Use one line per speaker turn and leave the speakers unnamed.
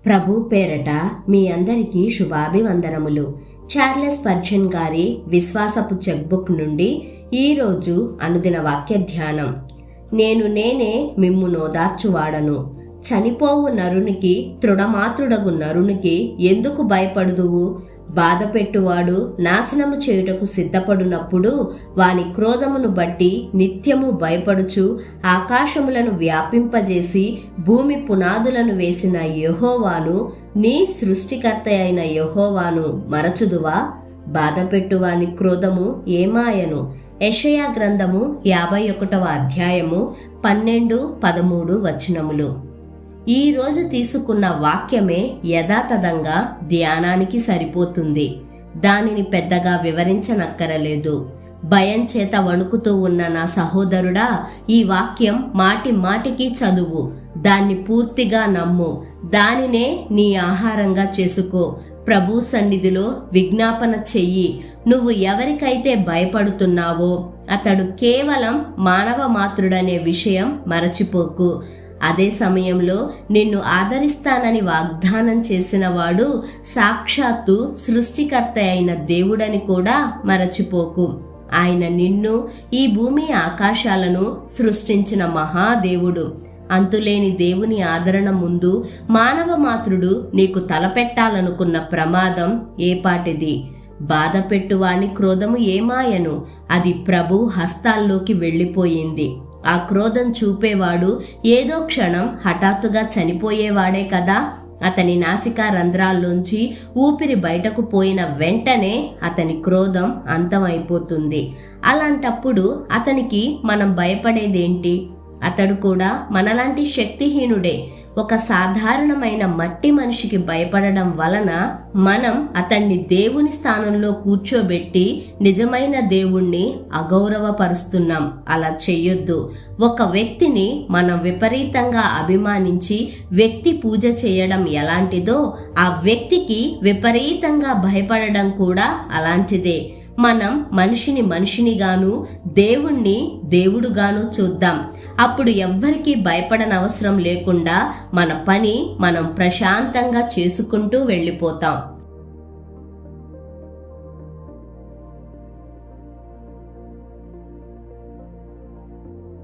ప్రభు పేరట మీ అందరికీ శుభాభివందనములు. Charles Spurgeon గారి విశ్వాసపు చెక్బుక్ నుండి ఈరోజు అనుదిన వాక్య ధ్యానం. నేనే మిమ్ము నోదార్చువాడను. చనిపోవు నరునికి తృణమాతృడగు నరునికి ఎందుకు భయపడుదువు? బాధపెట్టువాడు నాశనము చేయుటకు సిద్ధపడునప్పుడు వాని క్రోధమును బట్టి నిత్యము భయపడుచు ఆకాశములను వ్యాపింపజేసి భూమి పునాదులను వేసిన యెహోవాను, నీ సృష్టికర్త అయిన యెహోవాను మరచుదువా? బాధపెట్టువాని క్రోధము ఏమాయను? యెషయా గ్రంథము 51వ అధ్యాయము 12-13 వచనములు. ఈ రోజు తీసుకున్న వాక్యమే యథాతథంగా ధ్యానానికి సరిపోతుంది. దానిని పెద్దగా వివరించనక్కరలేదు. భయం చేత వణుకుతూ ఉన్న నా సహోదరుడా, ఈ వాక్యం మాటి మాటికి చదువు. దాన్ని పూర్తిగా నమ్ము. దానినే నీ ఆహారంగా చేసుకో. ప్రభు సన్నిధిలో విజ్ఞాపన చెయ్యి. నువ్వు ఎవరికైతే భయపడుతున్నావో అతడు కేవలం మానవ మాత్రుడనే విషయం మరచిపోకు. అదే సమయంలో నిన్ను ఆదరిస్తానని వాగ్దానం చేసిన వాడు సాక్షాత్తు సృష్టికర్త అయిన దేవుడని కూడా మరచిపోకు. ఆయన నిన్ను, ఈ భూమి ఆకాశాలను సృష్టించిన మహాదేవుడు. అంతులేని దేవుని ఆదరణ ముందు మానవ మాతృడు నీకు తలపెట్టాలనుకున్న ప్రమాదం ఏపాటిది? బాధపెట్టువాని క్రోధము ఏమాయను? అది ప్రభు హస్తాల్లోకి వెళ్ళిపోయింది. ఆ క్రోధం చూపేవాడు ఏదో క్షణం హఠాత్తుగా చనిపోయేవాడే కదా. అతని నాసికా రంధ్రాల్లోంచి ఊపిరి బయటకు పోయిన వెంటనే అతని క్రోధం అంతమైపోతుంది. అలాంటప్పుడు అతనికి మనం భయపడేదేంటి? అతడు కూడా మనలాంటి శక్తిహీనుడే. ఒక సాధారణమైన మట్టి మనిషికి భయపడడం వలన మనం అతన్ని దేవుని స్థానంలో కూర్చోబెట్టి నిజమైన దేవుణ్ణి అగౌరవపరుస్తున్నాం. అలా చెయ్యొద్దు. ఒక వ్యక్తిని మనం విపరీతంగా అభిమానించి వ్యక్తి పూజ చేయడం ఎలాంటిదో, ఆ వ్యక్తికి విపరీతంగా భయపడడం కూడా అలాంటిదే. మనం మనిషిని మనిషినిగాను, దేవుణ్ణి దేవుడుగాను చూద్దాం. అప్పుడు ఎవ్వరికీ భయపడనవసరం లేకుండా మన పని మనం ప్రశాంతంగా చేసుకుంటూ వెళ్ళిపోతాం.